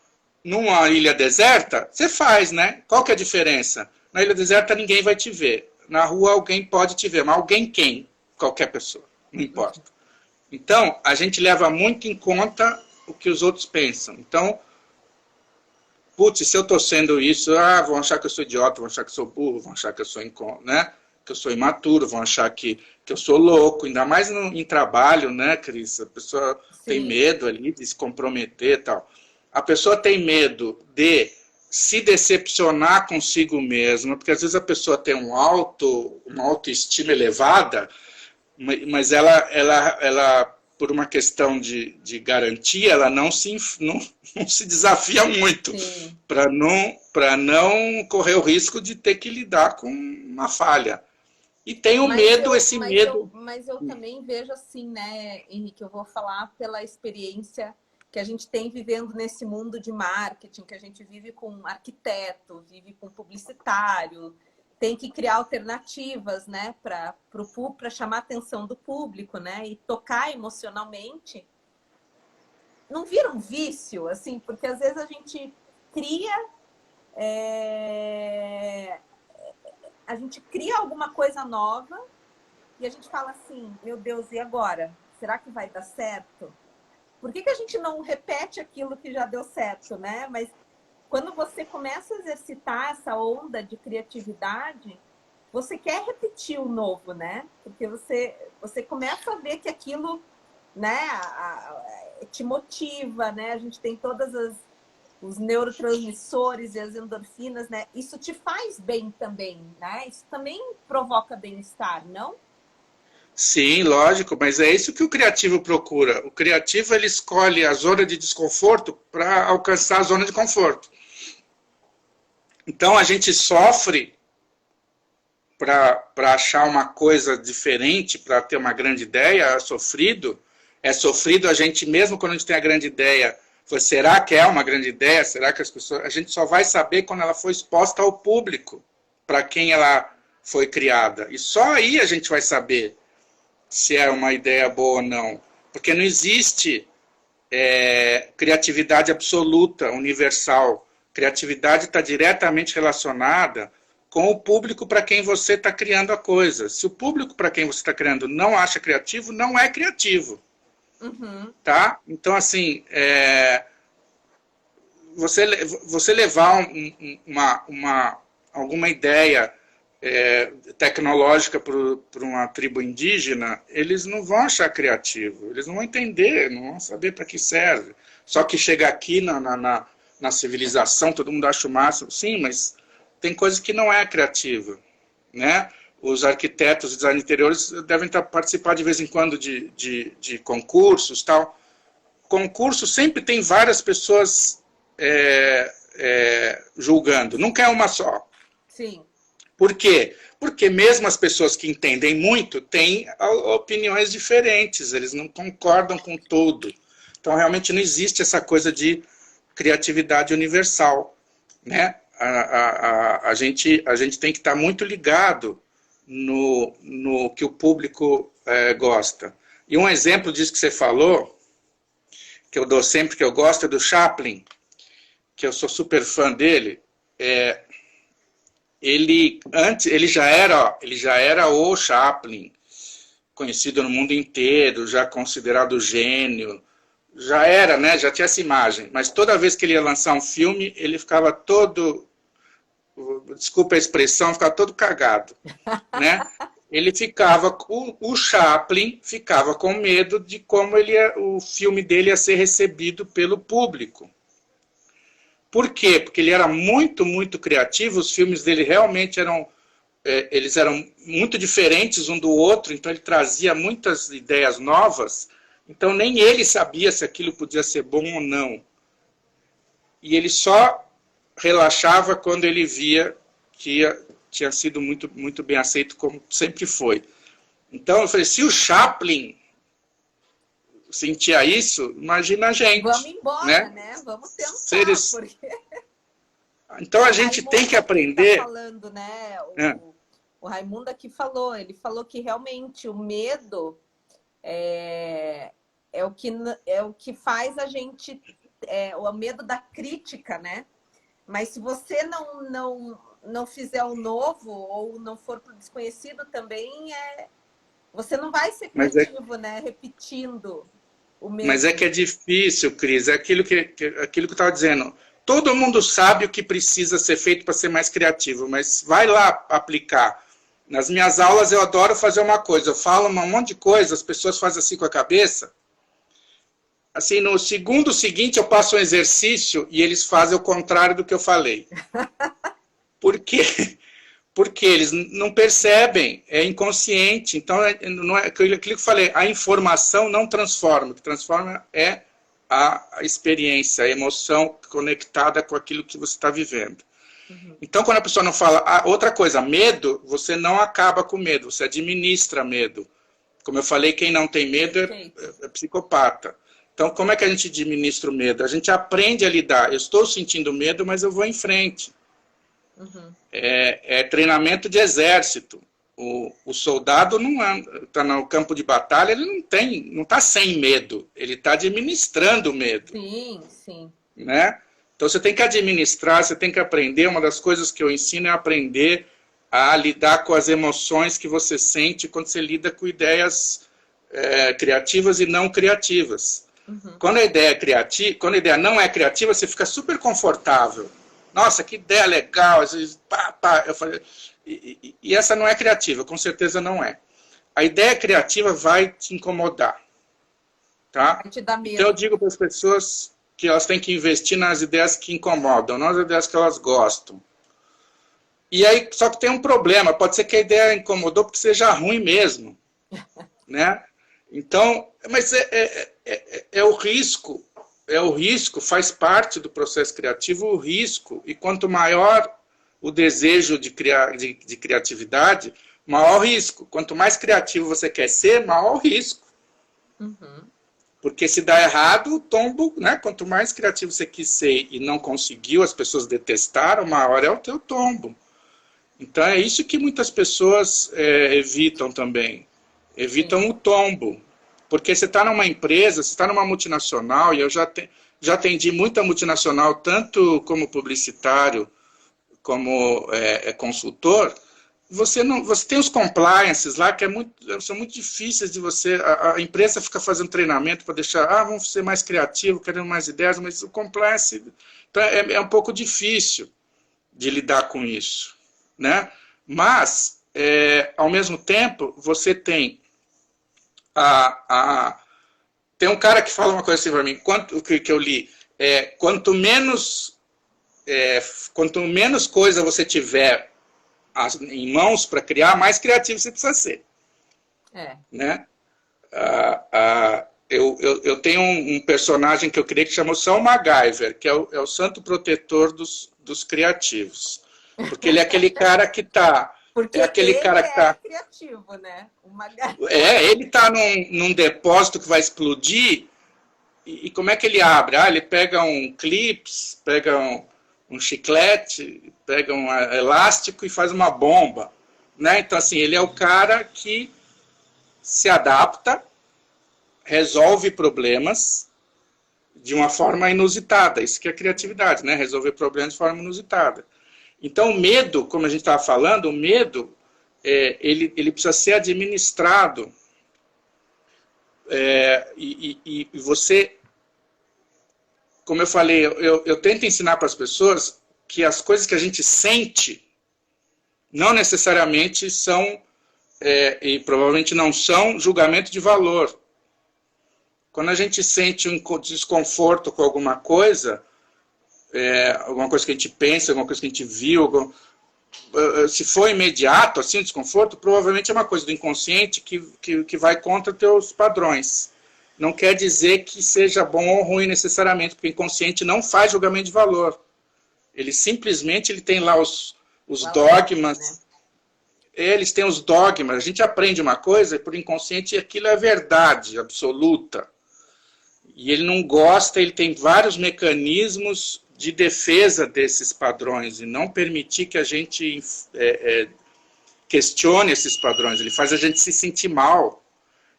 numa ilha deserta, você faz, né? Qual que é a diferença? Na ilha deserta ninguém vai te ver. Na rua alguém pode te ver, mas alguém quem? Qualquer pessoa, não importa. Então, a gente leva muito em conta o que os outros pensam. Então, putz, se eu estou sendo isso, vão achar que eu sou idiota, vão achar que eu sou burro, vão achar que eu sou, né? Que eu sou imaturo, vão achar que eu sou louco, ainda mais em trabalho, né, Cris? A pessoa tem medo ali de se comprometer e tal. A pessoa tem medo de se decepcionar consigo mesma, porque às vezes a pessoa tem uma autoestima elevada, mas ela por uma questão de garantia, ela não se desafia muito para não correr o risco de ter que lidar com uma falha. E tem o medo, esse medo... Mas eu também vejo assim, né, Henrique, eu vou falar pela experiência que a gente tem vivendo nesse mundo de marketing, que a gente vive com arquiteto, vive com publicitário, tem que criar alternativas, né, para chamar a atenção do público, né, e tocar emocionalmente. Não vira um vício, assim, porque às vezes a gente cria a gente cria alguma coisa nova e a gente fala assim, meu Deus, e agora? Será que vai dar certo? Por que a gente não repete aquilo que já deu certo, né? Mas quando você começa a exercitar essa onda de criatividade, você quer repetir o novo, né? Porque você começa a ver que aquilo, né, te motiva, né? A gente tem os neurotransmissores e as endorfinas, né? Isso te faz bem também, né? Isso também provoca bem-estar, não? Sim, lógico, mas é isso que o criativo procura. O criativo, ele escolhe a zona de desconforto para alcançar a zona de conforto. Então, a gente sofre para achar uma coisa diferente, para ter uma grande ideia, é sofrido. É sofrido a gente, mesmo quando a gente tem a grande ideia, será que é uma grande ideia? Será que as pessoas... A gente só vai saber quando ela for exposta ao público, para quem ela foi criada. E só aí a gente vai saber se é uma ideia boa ou não. Porque não existe criatividade absoluta, universal. Criatividade está diretamente relacionada com o público para quem você está criando a coisa. Se o público para quem você está criando não acha criativo, não é criativo. Uhum. Tá? Então, assim, você levar alguma ideia tecnológica para uma tribo indígena, eles não vão achar criativo, eles não vão entender, não vão saber para que serve. Só que chega aqui na civilização, todo mundo acha o máximo. Sim, mas tem coisa que não é criativa, né? Os arquitetos e designers interiores devem participar de vez em quando de concursos, tal. Concurso sempre tem várias pessoas julgando, nunca é uma só. Sim. Por quê? Porque mesmo as pessoas que entendem muito têm opiniões diferentes, eles não concordam com tudo. Então, realmente não existe essa coisa de criatividade universal, né? A gente tem que estar muito ligado no que o público gosta. E um exemplo disso que você falou, que eu dou sempre, que eu gosto, é do Chaplin, que eu sou super fã dele. Ele já era o Chaplin, conhecido no mundo inteiro, já considerado gênio, já era, né? Já tinha essa imagem. Mas toda vez que ele ia lançar um filme, ele ficava todo, desculpa a expressão, ficava todo cagado, né? Ele ficava, o Chaplin ficava com medo de como o filme dele ia ser recebido pelo público. Por quê? Porque ele era muito, muito criativo, os filmes dele realmente eles eram muito diferentes um do outro, então ele trazia muitas ideias novas, então nem ele sabia se aquilo podia ser bom ou não. E ele só relaxava quando ele via que tinha sido muito, muito bem aceito, como sempre foi. Então eu falei, se o Chaplin sentia isso, imagina a gente. Vamos embora, né? Vamos tentar, porque... Então a gente tem que aprender... Tá falando, né? É. O Raimundo aqui falou, ele falou que realmente o medo é o que faz a gente... o medo da crítica, né? Mas se você não fizer o novo ou não for para o desconhecido também, você não vai ser criativo, né? Repetindo o mesmo. Mas é que é difícil, Cris. É aquilo que eu estava dizendo. Todo mundo sabe o que precisa ser feito para ser mais criativo, mas vai lá aplicar. Nas minhas aulas eu adoro fazer uma coisa. Eu falo um monte de coisa, as pessoas fazem assim com a cabeça. Assim, no segundo seguinte eu passo um exercício e eles fazem o contrário do que eu falei. Por quê? Porque eles não percebem, é inconsciente. Então, não é aquilo que eu falei, a informação não transforma. O que transforma é a experiência, a emoção conectada com aquilo que você está vivendo. Uhum. Então, quando a pessoa não fala... outra coisa, medo, você não acaba com medo, você administra medo. Como eu falei, quem não tem medo é psicopata. Então, como é que a gente administra o medo? A gente aprende a lidar. Eu estou sentindo medo, mas eu vou em frente. Uhum. É treinamento de exército. O soldado não está no campo de batalha, ele não está sem medo, ele está administrando o medo. Sim, sim. Né? Então você tem que administrar, você tem que aprender. Uma das coisas que eu ensino é aprender a lidar com as emoções que você sente quando você lida com ideias criativas e não criativas. Uhum. Quando a ideia não é criativa, você fica super confortável. Nossa, que ideia legal. Às vezes, eu falei, e essa não é criativa, com certeza não é. A ideia criativa vai te incomodar. Tá? Vai te dar medo. Então eu digo para as pessoas que elas têm que investir nas ideias que incomodam, não nas ideias que elas gostam. E aí, só que tem um problema, pode ser que a ideia incomodou porque seja ruim mesmo. Né? Então, mas é o risco. É o risco, faz parte do processo criativo o risco, e quanto maior o desejo de criatividade, maior o risco. Quanto mais criativo você quer ser, maior o risco. Uhum. Porque se dá errado, o tombo, né? Quanto mais criativo você quis ser e não conseguiu, as pessoas detestaram, maior é o teu tombo. Então é isso que muitas pessoas evitam também. Evitam Sim. o tombo. Porque você está numa empresa, você está numa multinacional, e eu já atendi muita multinacional, tanto como publicitário, como consultor. Você tem os compliances lá, que são muito difíceis de você... A empresa fica fazendo treinamento para deixar... vamos ser mais criativos, querendo mais ideias, mas o compliance... Então é um pouco difícil de lidar com isso. Né? Mas, ao mesmo tempo, você tem... Tem um cara que fala uma coisa assim para mim, que eu li, quanto menos coisa você tiver em mãos para criar, mais criativo você precisa ser. Né? Eu tenho um personagem que eu criei que chama São MacGyver, que é o santo protetor dos criativos. Porque ele é aquele cara que está... Porque aquele cara que tá criativo, né? Ele está num depósito que vai explodir, e como é que ele abre? Ele pega um clips, pega um chiclete, pega um elástico e faz uma bomba. Né? Então, assim, ele é o cara que se adapta, resolve problemas de uma forma inusitada. Isso que é criatividade, né? Resolver problemas de forma inusitada. Então, o medo, como a gente estava falando, o medo, ele precisa ser administrado. E você, como eu falei, eu tento ensinar para as pessoas que as coisas que a gente sente não necessariamente são, e provavelmente não são, julgamento de valor. Quando a gente sente um desconforto com alguma coisa que a gente pensa, alguma coisa que a gente viu, se for imediato, assim, o desconforto, provavelmente é uma coisa do inconsciente que vai contra teus padrões. Não quer dizer que seja bom ou ruim necessariamente, porque o inconsciente não faz julgamento de valor. Ele simplesmente tem lá os dogmas. Né? Eles têm os dogmas. A gente aprende uma coisa e por inconsciente aquilo é verdade absoluta. E ele não gosta, ele tem vários mecanismos de defesa desses padrões e não permitir que a gente questione esses padrões. Ele faz a gente se sentir mal.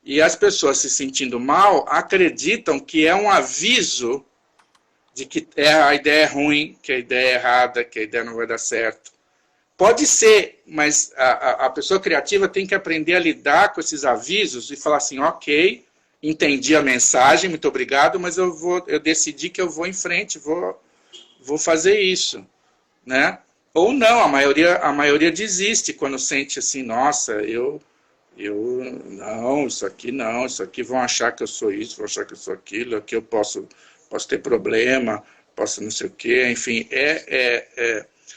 E as pessoas se sentindo mal acreditam que é um aviso de que a ideia é ruim, que a ideia é errada, que a ideia não vai dar certo. Pode ser, mas a pessoa criativa tem que aprender a lidar com esses avisos e falar assim, ok, entendi a mensagem, muito obrigado, mas eu decidi que eu vou em frente, vou fazer isso, né? Ou não, a maioria desiste quando sente assim, nossa, não, isso aqui vão achar que eu sou isso, vão achar que eu sou aquilo, aqui eu posso ter problema, posso não sei o quê, enfim,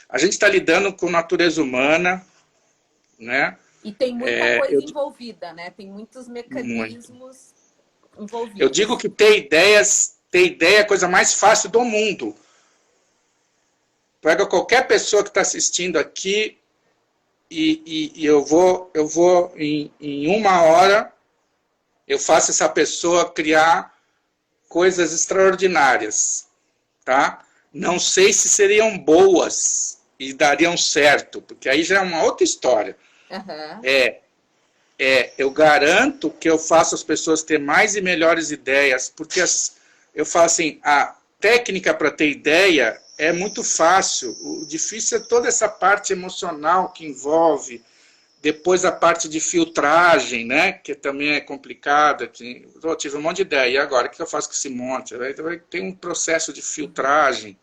a gente está lidando com natureza humana, né? E tem muita coisa envolvida, né? Tem muitos mecanismos envolvidos. Eu digo que ter ideia é a coisa mais fácil do mundo. Pega qualquer pessoa que está assistindo aqui e eu vou em 1 hora, eu faço essa pessoa criar coisas extraordinárias, tá? Não sei se seriam boas e dariam certo, porque aí já é uma outra história. Uhum. Eu garanto que eu faço as pessoas ter mais e melhores ideias, porque eu falo assim, a técnica para ter ideia é muito fácil, o difícil é toda essa parte emocional que envolve, depois a parte de filtragem, né, que também é complicada, eu tive um monte de ideia, e agora, o que eu faço com esse monte? Tem um processo de filtragem,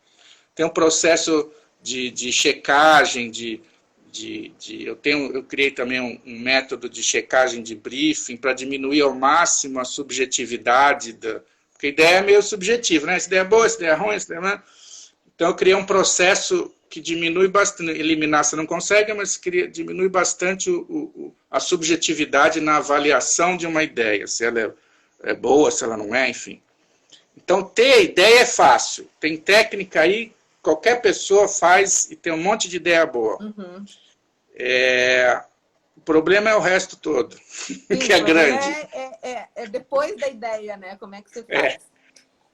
tem um processo de checagem, eu criei também um método de checagem de briefing para diminuir ao máximo a subjetividade, porque a ideia é meio subjetiva, né? Essa ideia é boa, essa ideia é ruim, essa ideia é... Então eu criei um processo que diminui bastante, eliminar você não consegue, mas diminui bastante a subjetividade na avaliação de uma ideia, se ela é boa, se ela não é, enfim. Então ter ideia é fácil, tem técnica aí, qualquer pessoa faz e tem um monte de ideia boa. Uhum. O problema é o resto todo, sim, que é grande. É depois da ideia, né? Como é que você faz?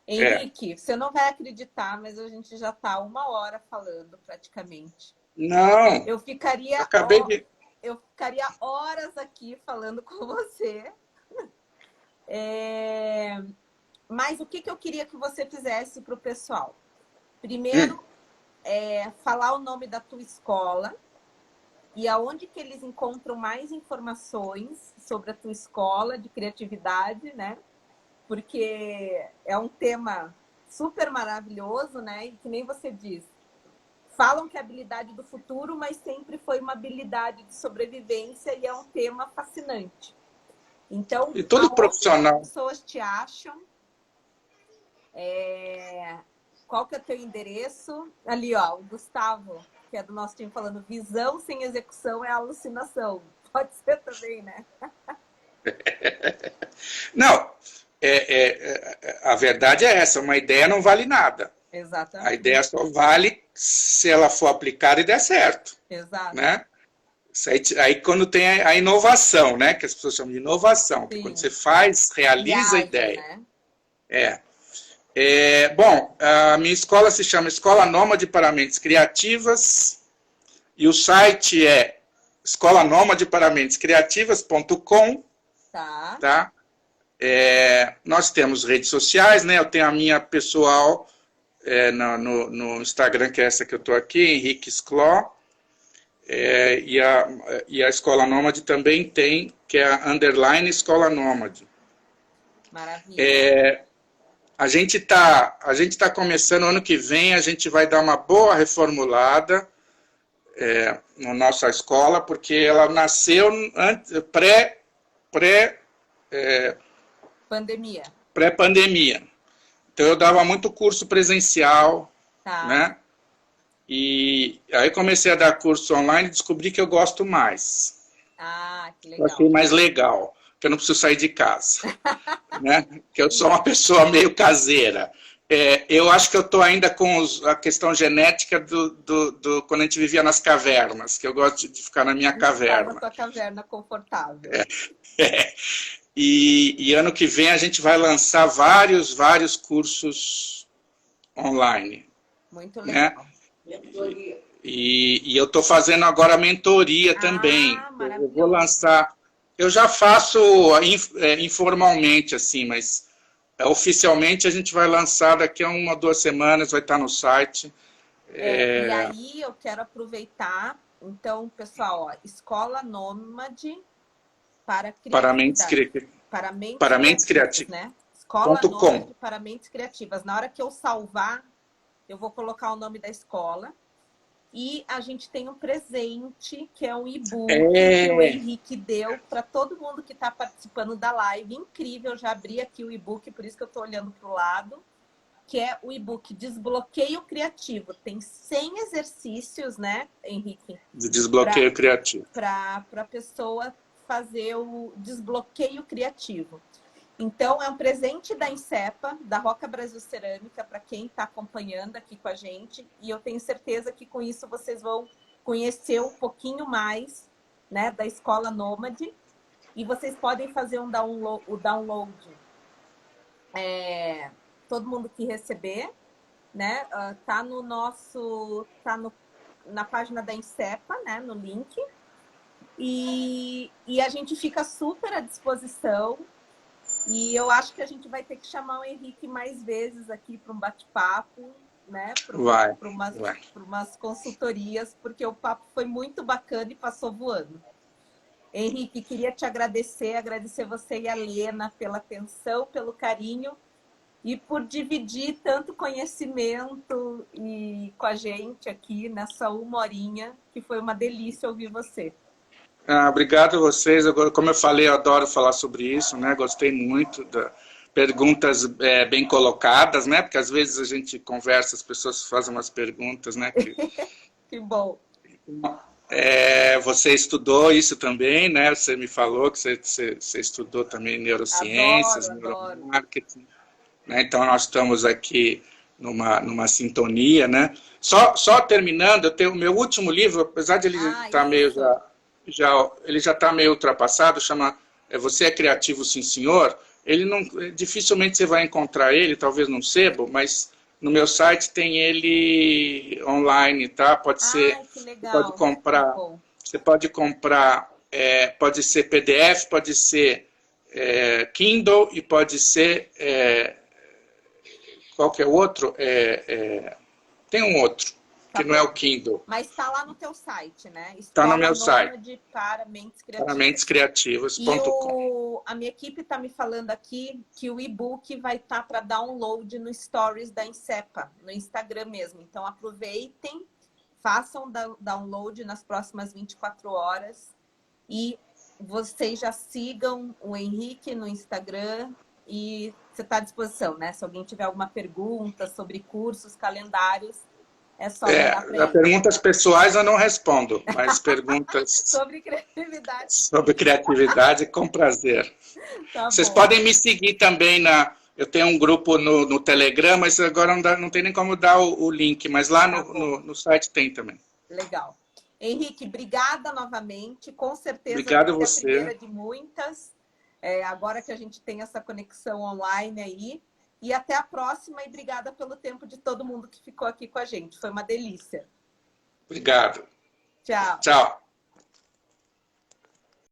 Henrique, você não vai acreditar, mas a gente já está 1 hora falando praticamente. Não. Eu ficaria horas aqui falando com você. Mas o que eu queria que você fizesse para o pessoal? Primeiro, falar o nome da tua escola e aonde que eles encontram mais informações sobre a tua escola de criatividade, né? Porque é um tema super maravilhoso, né? E que nem você diz, falam que é a habilidade do futuro, mas sempre foi uma habilidade de sobrevivência e é um tema fascinante. Então, e todo profissional. As pessoas te acham? Qual que é o teu endereço? Ali, ó, o Gustavo, que é do nosso time, falando visão sem execução é alucinação. Pode ser também, né? Não, a verdade é essa, uma ideia não vale nada. Exatamente. A ideia só vale se ela for aplicada e der certo. Exato. Né? Aí quando tem a inovação, né? Que as pessoas chamam de inovação, que quando você faz, realiza a ideia. Né? Bom, a minha escola se chama Escola Nômade para Mentes Criativas e o site é escolanomade-para-mentes-criativas.com. Tá? Nós temos redes sociais, né? Eu tenho a minha pessoal no Instagram, que é essa que eu estou aqui, Henrique Scló, e a Escola Nômade também tem, que é a _ Escola Nômade. Maravilha. A gente tá começando, ano que vem, a gente vai dar uma boa reformulada na nossa escola, porque ela nasceu pré-pandemia. Então eu dava muito curso presencial, né? E aí comecei a dar curso online e descobri que eu gosto mais. Que legal. Eu achei mais legal, que eu não preciso sair de casa. Né? Que eu sou uma pessoa meio caseira. Eu acho que eu estou ainda com a questão genética do quando a gente vivia nas cavernas, que eu gosto de ficar na minha caverna. Na sua caverna confortável. E ano que vem a gente vai lançar vários cursos online. Muito né? legal. E eu estou fazendo agora mentoria também. Eu vou lançar. Eu já faço informalmente, assim, mas oficialmente a gente vai lançar daqui a 1 ou 2 semanas, vai estar no site. E aí eu quero aproveitar, então, pessoal, ó, Escola Nômade para Criatividade. Para mentes criativas, né? Escola Nômade para Mentes Criativas. Na hora que eu salvar, eu vou colocar o nome da escola. E a gente tem um presente, que é um e-book que o Henrique deu para todo mundo que está participando da live. Incrível, eu já abri aqui o e-book, por isso que eu estou olhando para o lado. Que é o e-book Desbloqueio Criativo. Tem 100 exercícios, né, Henrique? De desbloqueio criativo. Para a pessoa fazer o desbloqueio criativo. Então, é um presente da Insepa, da Roca Brasil Cerâmica, para quem está acompanhando aqui com a gente. E eu tenho certeza que com isso vocês vão conhecer um pouquinho mais, né, da Escola Nômade. E vocês podem fazer o download. Todo mundo que receber, né? Tá no nosso... na página da Insepa, né? No link. E a gente fica super à disposição. E eu acho que a gente vai ter que chamar o Henrique mais vezes aqui para um bate-papo, né? Para umas consultorias, porque o papo foi muito bacana e passou voando. Henrique, queria te agradecer você e a Lena pela atenção, pelo carinho e por dividir tanto conhecimento com a gente aqui nessa 1 horinha, que foi uma delícia ouvir você. Obrigado a vocês. Agora, como eu falei, eu adoro falar sobre isso, né? Gostei muito das perguntas bem colocadas, né? Porque às vezes a gente conversa, as pessoas fazem umas perguntas, né? Que bom. Você estudou isso também, né? Você me falou que você estudou também neurociências, neuromarketing. Né? Então, nós estamos aqui numa sintonia, né? Só terminando, eu tenho o meu último livro, apesar de ele estar meio ele já está meio ultrapassado, chama Você é Criativo, Sim Senhor. Ele não, dificilmente você vai encontrar ele, talvez num sebo, mas no meu site tem ele online, tá? Pode ser, que legal. você pode comprar, pode ser PDF, pode ser Kindle e pode ser qualquer outro. Tem um outro. Que não é o Kindle. Mas está lá no teu site, né? Está no meu site. Para Mentes Criativas. Para mentescriativas.com. A minha equipe está me falando aqui que o e-book vai estar para download no Stories da Insepa, no Instagram mesmo. Então, aproveitem, façam download nas próximas 24 horas e vocês já sigam o Henrique no Instagram e você está à disposição, né? Se alguém tiver alguma pergunta sobre cursos, calendários, é só mandar para ele. Perguntas pessoais eu não respondo, mas perguntas sobre criatividade com prazer. Tá Vocês bom. podem me seguir também eu tenho um grupo no Telegram, mas agora não tem nem como dar o link, mas lá no site tem também. Legal. Henrique, obrigada novamente. Com certeza Obrigado a você. você. É a primeira de muitas. Agora que a gente tem essa conexão online aí. E até a próxima e obrigada pelo tempo de todo mundo que ficou aqui com a gente. Foi uma delícia. Obrigado. Tchau. Tchau.